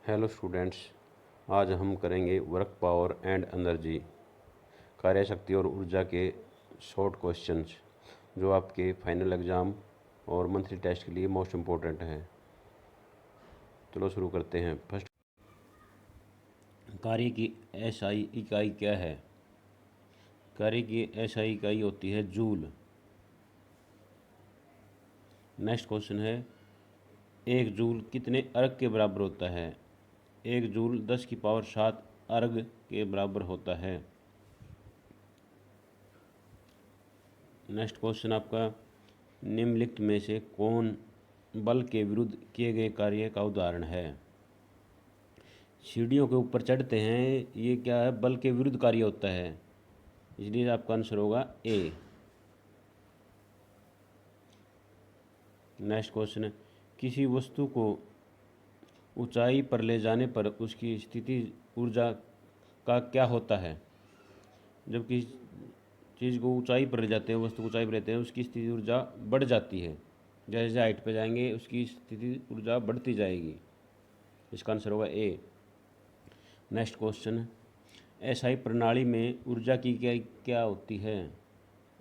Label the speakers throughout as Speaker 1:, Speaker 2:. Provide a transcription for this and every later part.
Speaker 1: Hello students, आज हम करेंगे वर्क पावर एंड एनर्जी, कार्य शक्ति और ऊर्जा के शॉर्ट क्वेश्चंस जो आपके फाइनल एग्ज़ाम और मंथली टेस्ट के लिए मोस्ट इम्पोर्टेंट हैं। चलो शुरू करते हैं। फर्स्ट, कार्य की एसआई इकाई क्या है? कार्य की एसआई इकाई होती है जूल। नेक्स्ट क्वेश्चन है, एक जूल कितने अर्ग के बराबर होता है? एक जूल 10⁻7 अर्ग के बराबर होता है। नेक्स्ट क्वेश्चन आपका, निम्नलिखित में से कौन बल के विरुद्ध किए गए कार्य का उदाहरण है? सीढ़ियों के ऊपर चढ़ते हैं, ये क्या है? बल के विरुद्ध कार्य होता है, इसलिए आपका आंसर होगा ए। नेक्स्ट क्वेश्चन, किसी वस्तु को ऊंचाई पर ले जाने पर उसकी स्थिति ऊर्जा का क्या होता है? जब किसी चीज़ को ऊंचाई पर ले जाते हैं, वस्तु को ऊंचाई पर लेते हैं, उसकी स्थिति ऊर्जा बढ़ जाती है। जैसे हाइट पे जाएंगे उसकी स्थिति ऊर्जा बढ़ती जाएगी। इसका आंसर होगा ए। नेक्स्ट क्वेश्चन, एसआई प्रणाली में ऊर्जा की इकाई क्या होती है?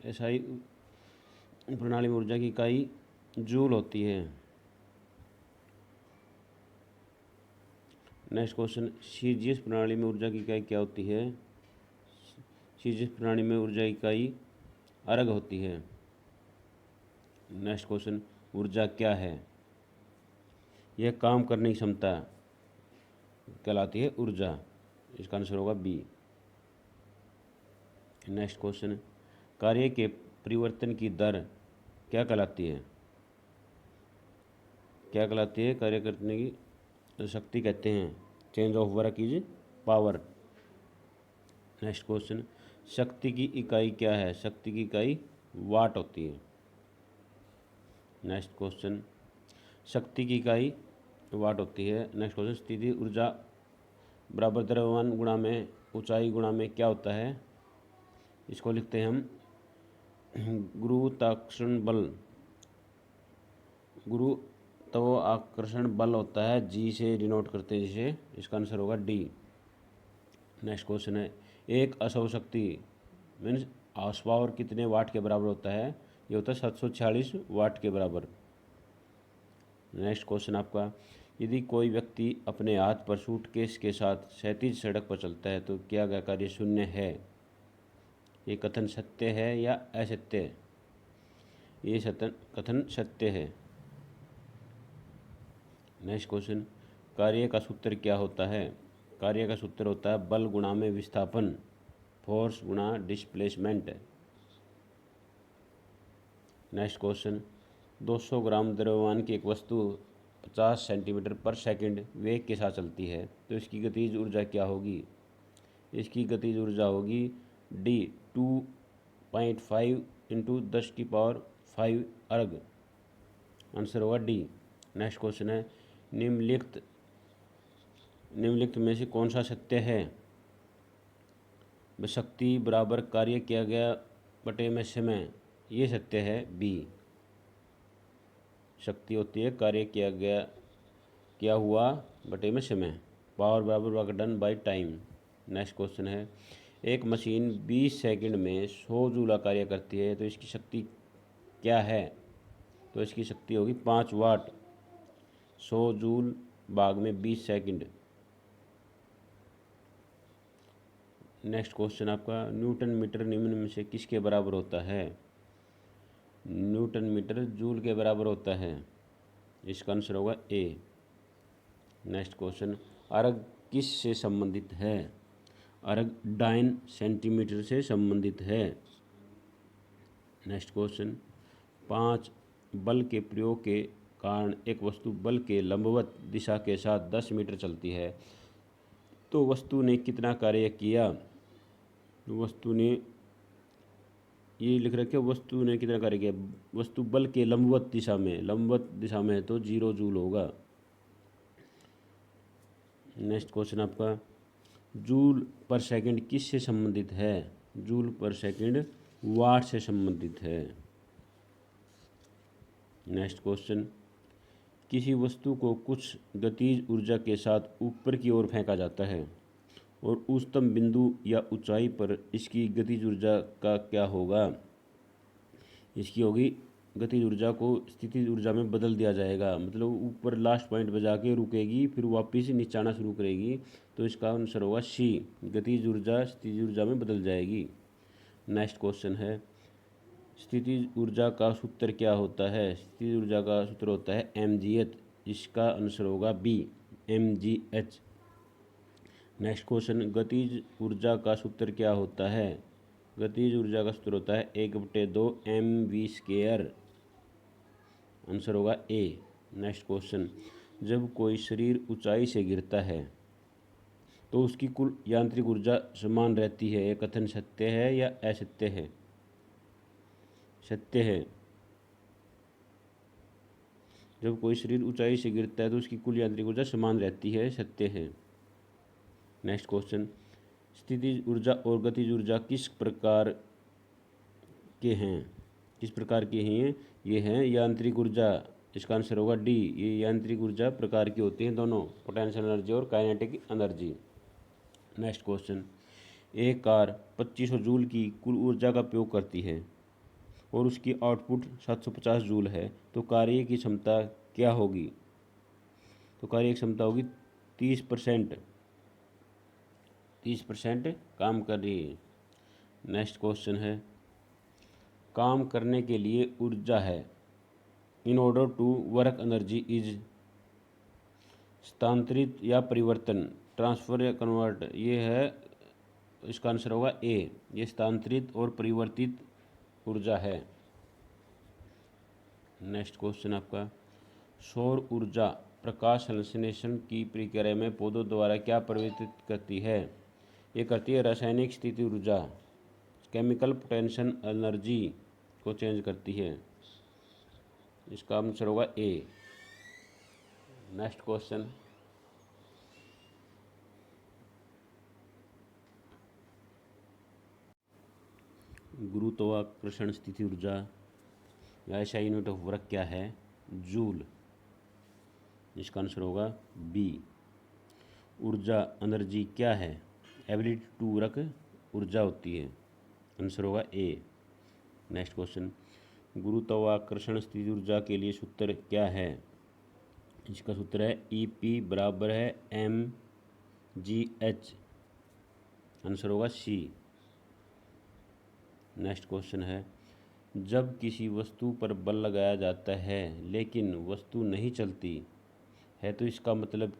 Speaker 1: एसआई प्रणाली में ऊर्जा की इकाई जूल होती है। नेक्स्ट क्वेश्चन, सीजीएस प्रणाली में ऊर्जा की इकाई क्या होती है? सीजीएस प्रणाली में ऊर्जा इकाई अर्ग होती है। नेक्स्ट क्वेश्चन, ऊर्जा क्या है? यह काम करने की क्षमता कहलाती है ऊर्जा। इसका आंसर होगा बी। नेक्स्ट क्वेश्चन, कार्य के परिवर्तन की दर क्या कहलाती है? क्या कहलाती है? कार्य करने की शक्ति कहते हैं। Change of work is power. Next question, शक्ति की इकाई क्या है? शक्ति की इकाई वाट होती है। नेक्स्ट क्वेश्चन, शक्ति की इकाई वाट होती है। नेक्स्ट क्वेश्चन, स्थिति ऊर्जा बराबर द्रव्यमान गुणा में ऊंचाई गुणा में क्या होता है? इसको लिखते हैं हम गुरुत्वाकर्षण बल। गुरुत्वाकर्षण बल होता है, जी से डिनोट करते हैं जिसे। इसका आंसर होगा डी। नेक्स्ट क्वेश्चन है, एक असौ शक्ति मीन्स हाउस पावर कितने वाट के बराबर होता है? ये होता है 746 वाट के बराबर। नेक्स्ट क्वेश्चन आपका, यदि कोई व्यक्ति अपने हाथ पर सूटकेस के साथ क्षैतिज सड़क पर चलता है तो क्या वह कार्य शून्य है? ये कथन सत्य है या असत्य है? ये कथन सत्य है। नेक्स्ट क्वेश्चन, कार्य का सूत्र क्या होता है? कार्य का सूत्र होता है बल गुणा में विस्थापन, फोर्स गुणा डिस्प्लेसमेंट। नेक्स्ट क्वेश्चन, 200 ग्राम द्रव्यमान की एक वस्तु 50 सेंटीमीटर पर सेकंड वेग के साथ चलती है तो इसकी गतिज ऊर्जा क्या होगी? इसकी गतिज ऊर्जा होगी डी 2.5 इंटू 10⁵ अर्ग। आंसर होगा डी। नेक्स्ट क्वेश्चन है, निम्नलिखित में से कौन सा सत्य है? शक्ति बराबर कार्य किया गया बटे में समय, ये सत्य है बी। शक्ति होती है कार्य किया हुआ बटे में समय। पावर बराबर work done by time. Next question है, एक मशीन 20 सेकंड में 100 जूल कार्य करती है तो इसकी शक्ति क्या है? तो इसकी शक्ति होगी 5 वाट। 100 जूल भाग में 20 सेकंड। नेक्स्ट क्वेश्चन आपका, न्यूटन मीटर निम्न में से किसके बराबर होता है? न्यूटन मीटर जूल के बराबर होता है। इसका आंसर होगा ए। नेक्स्ट क्वेश्चन, अर्ग किस से संबंधित है? अर्ग डाइन सेंटीमीटर से संबंधित है। नेक्स्ट क्वेश्चन, 5 बल के प्रयोग के कारण एक वस्तु बल के लंबवत दिशा के साथ 10 मीटर चलती है तो वस्तु ने कितना कार्य किया? वस्तु ने, ये लिख रखे वस्तु ने कितना कार्य किया? वस्तु बल के लंबवत दिशा में है तो 0 जूल होगा। नेक्स्ट क्वेश्चन आपका, जूल पर सेकंड किस से संबंधित है? जूल पर सेकंड वाट से संबंधित है। नेक्स्ट क्वेश्चन, किसी वस्तु को कुछ गतिज ऊर्जा के साथ ऊपर की ओर फेंका जाता है और उच्चतम बिंदु या ऊंचाई पर इसकी गतिज ऊर्जा का क्या होगा? इसकी होगी गतिज ऊर्जा को स्थितिज ऊर्जा में बदल दिया जाएगा, मतलब ऊपर लास्ट पॉइंट पर जाके रुकेगी, फिर वापस नीचे आना शुरू करेगी। तो इसका आंसर होगा सी, गतिज ऊर्जा स्थितिज ऊर्जा में बदल जाएगी। नेक्स्ट क्वेश्चन है, स्थितिज ऊर्जा का सूत्र क्या होता है? स्थितिज ऊर्जा का सूत्र होता है mgh। इसका आंसर होगा बी, mgh। नेक्स्ट क्वेश्चन, गतिज ऊर्जा का सूत्र क्या होता है? गतिज ऊर्जा का सूत्र होता है 1/2 mv²। आंसर होगा ए। नेक्स्ट क्वेश्चन, जब कोई शरीर ऊंचाई से गिरता है तो उसकी कुल यांत्रिक ऊर्जा समान रहती है। यह कथन सत्य है या असत्य है? सत्य है। जब कोई शरीर ऊंचाई से गिरता है तो उसकी कुल यांत्रिक ऊर्जा समान रहती है, सत्य है। नेक्स्ट क्वेश्चन, स्थितिज ऊर्जा और गतिज ऊर्जा किस प्रकार के हैं? किस प्रकार के हैं? ये हैं यांत्रिक ऊर्जा। इसका आंसर होगा डी, ये यांत्रिक ऊर्जा प्रकार की होती हैं दोनों, पोटेंशियल एनर्जी और काइनेटिक एनर्जी। नेक्स्ट क्वेश्चन, एक कार 2500 जूल की कुल ऊर्जा का उपयोग करती है और उसकी आउटपुट 750 जूल है, तो कार्य की क्षमता क्या होगी? तो कार्य की क्षमता होगी 30%। 30% काम कर रही है। नेक्स्ट क्वेश्चन है, काम करने के लिए ऊर्जा है। In order to work energy is स्थानांतरित या परिवर्तन, ट्रांसफर या कन्वर्ट। ये है, इसका आंसर होगा ए, ये स्थानांतरित और परिवर्तित ऊर्जा है। नेक्स्ट क्वेश्चन आपका, सौर ऊर्जा प्रकाश संश्लेषण की प्रक्रिया में पौधों द्वारा क्या परिवर्तित करती है? ये करती है रासायनिक स्थिति ऊर्जा, केमिकल पोटेंशियल एनर्जी को चेंज करती है। इसका आंसर होगा ए। नेक्स्ट क्वेश्चन, गुरुत्वाकर्षण स्थिति ऊर्जा या ऐसा यूनिट ऑफ वर्क क्या है? जूल। इसका आंसर होगा बी। ऊर्जा एनर्जी क्या है? एबिलिटी टू वर्क ऊर्जा होती है। आंसर होगा ए। नेक्स्ट क्वेश्चन, गुरुत्वाकर्षण स्थिति ऊर्जा के लिए सूत्र क्या है? इसका सूत्र है EP बराबर है mgh। आंसर होगा सी। नेक्स्ट क्वेश्चन है, जब किसी वस्तु पर बल लगाया जाता है लेकिन वस्तु नहीं चलती है तो इसका मतलब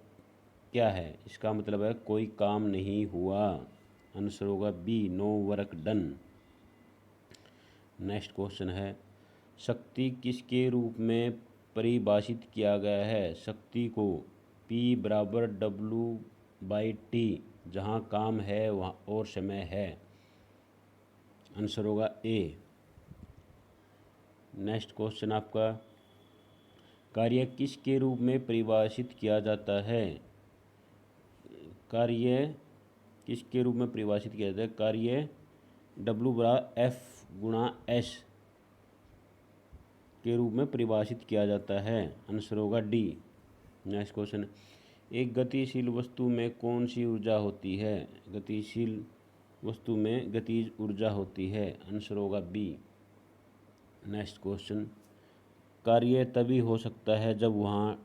Speaker 1: क्या है? इसका मतलब है कोई काम नहीं हुआ। आंसर होगा B, no work done. Next question है, शक्ति किसके रूप में परिभाषित किया गया है? शक्ति को P बराबर W/T, जहाँ काम है वहाँ और समय है। आंसर होगा ए। नेक्स्ट क्वेश्चन आपका, कार्य किसके रूप में परिभाषित किया जाता है? कार्य किसके रूप में परिभाषित किया जाता है? कार्य W/F/S के रूप में परिभाषित किया जाता है। आंसर होगा डी। नेक्स्ट क्वेश्चन, एक गतिशील वस्तु में कौन सी ऊर्जा होती है? गतिशील वस्तु में गतिज ऊर्जा होती है। आंसर होगा बी। नेक्स्ट क्वेश्चन, कार्य तभी हो सकता है जब वहाँ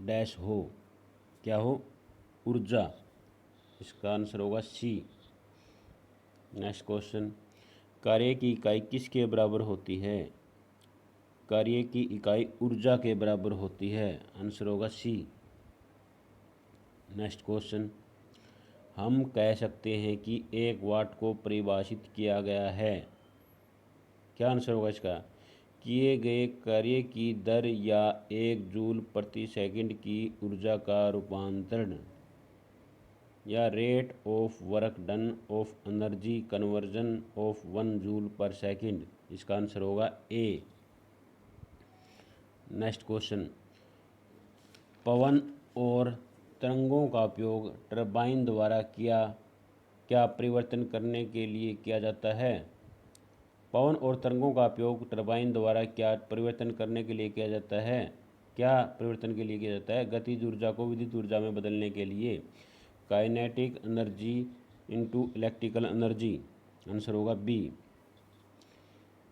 Speaker 1: डैश हो, क्या हो? ऊर्जा। इसका आंसर होगा सी। नेक्स्ट क्वेश्चन, कार्य की इकाई किसके बराबर होती है? कार्य की इकाई ऊर्जा के बराबर होती है। आंसर होगा सी। नेक्स्ट क्वेश्चन, हम कह सकते हैं कि 1 वाट को परिभाषित किया गया है। क्या आंसर होगा इसका? किए गए कार्य की दर या 1 जूल प्रति सेकंड की ऊर्जा का रूपांतरण, या rate of work done of energy conversion of 1 joule पर सेकंड। इसका आंसर होगा ए। नेक्स्ट क्वेश्चन, पवन और तरंगों का उपयोग टरबाइन द्वारा क्या परिवर्तन करने के लिए किया जाता है? पवन और तरंगों का उपयोग टरबाइन द्वारा क्या परिवर्तन करने के लिए किया जाता है? क्या परिवर्तन के लिए किया जाता है? गतिज ऊर्जा को विद्युत ऊर्जा में बदलने के लिए। Kinetic energy into electrical energy. Answer होगा बी।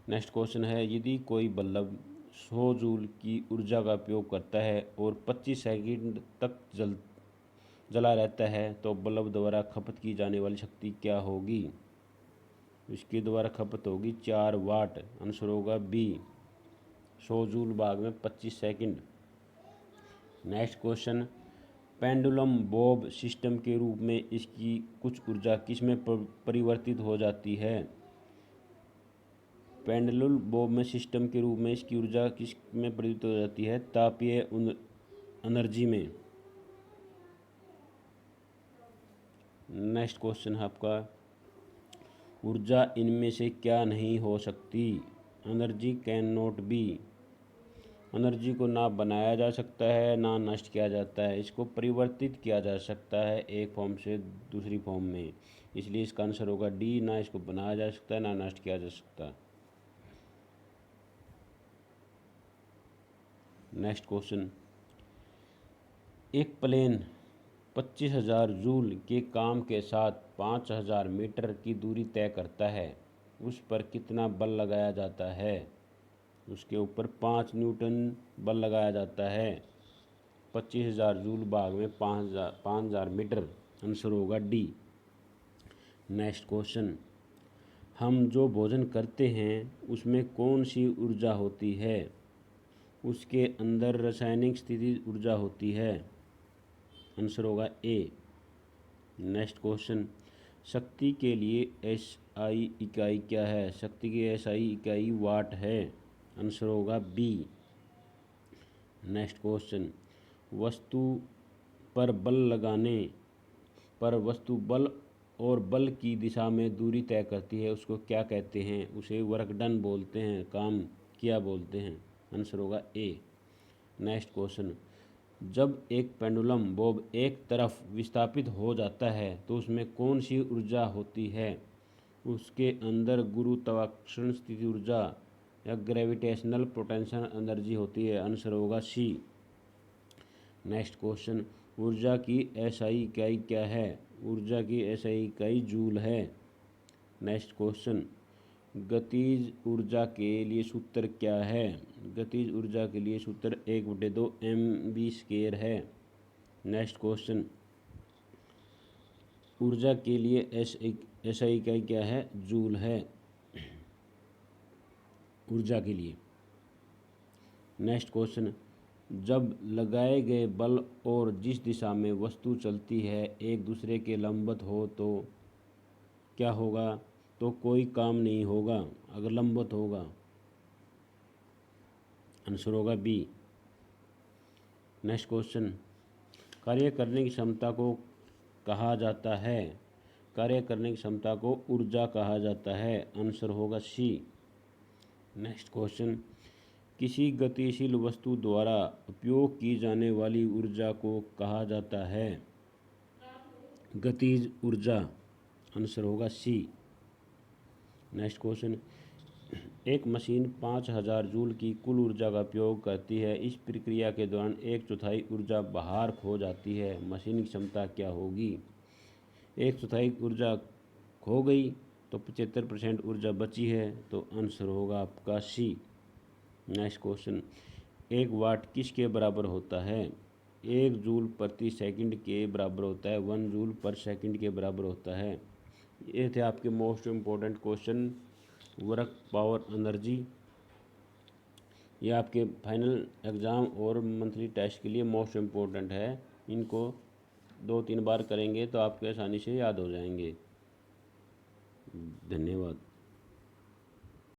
Speaker 1: नेक्स्ट क्वेश्चन है, यदि कोई बल्ब 100 जूल की ऊर्जा का उपयोग करता है और 25 सेकंड तक जला रहता है तो बल्ब द्वारा खपत की जाने वाली शक्ति क्या होगी? इसके द्वारा खपत होगी 4 वाट। आंसर होगा बी, 100 जूल भाग में 25 second. Next question, pendulum Bob system के रूप में इसकी कुछ ऊर्जा किस में परिवर्तित हो जाती है? पेंडुलम बॉब में सिस्टम के रूप में इसकी ऊर्जा किस में परिवर्तित हो जाती है? तापीय एनर्जी में। नेक्स्ट क्वेश्चन है आपका, ऊर्जा इनमें से क्या नहीं हो सकती? Energy can not be. Energy को ना बनाया जा सकता है ना नष्ट किया जाता है, इसको परिवर्तित किया जा सकता है एक फॉर्म से दूसरी फॉर्म में, इसलिए इसका आंसर होगा डी, ना इसको बनाया जा सकता है ना नष्ट किया जा सकता। नेक्स्ट क्वेश्चन, एक प्लेन 25,000 जूल के काम के साथ 5,000 मीटर की दूरी तय करता है, उस पर कितना बल लगाया जाता है? उसके ऊपर 5 न्यूटन बल लगाया जाता है। 25,000 जूल भाग में 5,000 मीटर। आंसर होगा डी। नेक्स्ट क्वेश्चन, हम जो भोजन करते हैं उसमें कौन सी ऊर्जा होती है? उसके अंदर रासायनिक स्थिति ऊर्जा होती है। आंसर होगा ए। नेक्स्ट क्वेश्चन, शक्ति के लिए एसआई इकाई क्या है? शक्ति की एसआई इकाई वाट है। आंसर होगा बी। नेक्स्ट क्वेश्चन, वस्तु पर बल लगाने पर वस्तु बल और बल की दिशा में दूरी तय करती है, उसको क्या कहते हैं? उसे वर्क डन बोलते हैं, काम किया बोलते हैं। आंसर होगा ए। नेक्स्ट क्वेश्चन, जब एक पेंडुलम बॉब एक तरफ विस्थापित हो जाता है तो उसमें कौन सी ऊर्जा होती है? उसके अंदर गुरुत्वाकर्षण स्थिति ऊर्जा या ग्रेविटेशनल पोटेंशियल एनर्जी होती है। आंसर होगा सी। नेक्स्ट क्वेश्चन, ऊर्जा की एसआई इकाई क्या है? ऊर्जा की एसआई इकाई जूल है। नेक्स्ट क्वेश्चन, गतिज ऊर्जा के लिए सूत्र क्या है? गतिज ऊर्जा के लिए सूत्र 1/2 mv² है। नेक्स्ट क्वेश्चन, ऊर्जा के लिए एसआई इकाई क्या है? जूल है ऊर्जा के लिए। नेक्स्ट क्वेश्चन, जब लगाए गए बल और जिस दिशा में वस्तु चलती है एक दूसरे के लंबवत हो तो क्या होगा? तो कोई काम नहीं होगा अगर लंबवत होगा। आंसर होगा बी। नेक्स्ट क्वेश्चन, कार्य करने की क्षमता को कहा जाता है? कार्य करने की क्षमता को ऊर्जा कहा जाता है। आंसर होगा सी। नेक्स्ट क्वेश्चन, किसी गतिशील वस्तु द्वारा उपयोग की जाने वाली ऊर्जा को कहा जाता है? गतिज ऊर्जा। आंसर होगा सी। नेक्स्ट क्वेश्चन, एक मशीन 5,000 जूल की कुल ऊर्जा का उपयोग करती है, इस प्रक्रिया के दौरान 1/4 ऊर्जा बाहर खो जाती है, मशीन की क्षमता क्या होगी? 1/4 ऊर्जा खो गई तो 75% ऊर्जा बची है, तो आंसर होगा आपका सी। नेक्स्ट क्वेश्चन, 1 वाट किसके बराबर होता है? 1 जूल प्रति सेकंड के बराबर होता है, 1 जूल पर सेकंड के बराबर होता है। ये थे आपके most important question, work, power, energy. ये आपके फाइनल एग्ज़ाम और मंथली टेस्ट के लिए मोस्ट इम्पोर्टेंट है। इनको 2-3 बार करेंगे तो आपके आसानी से याद हो जाएंगे। धन्यवाद।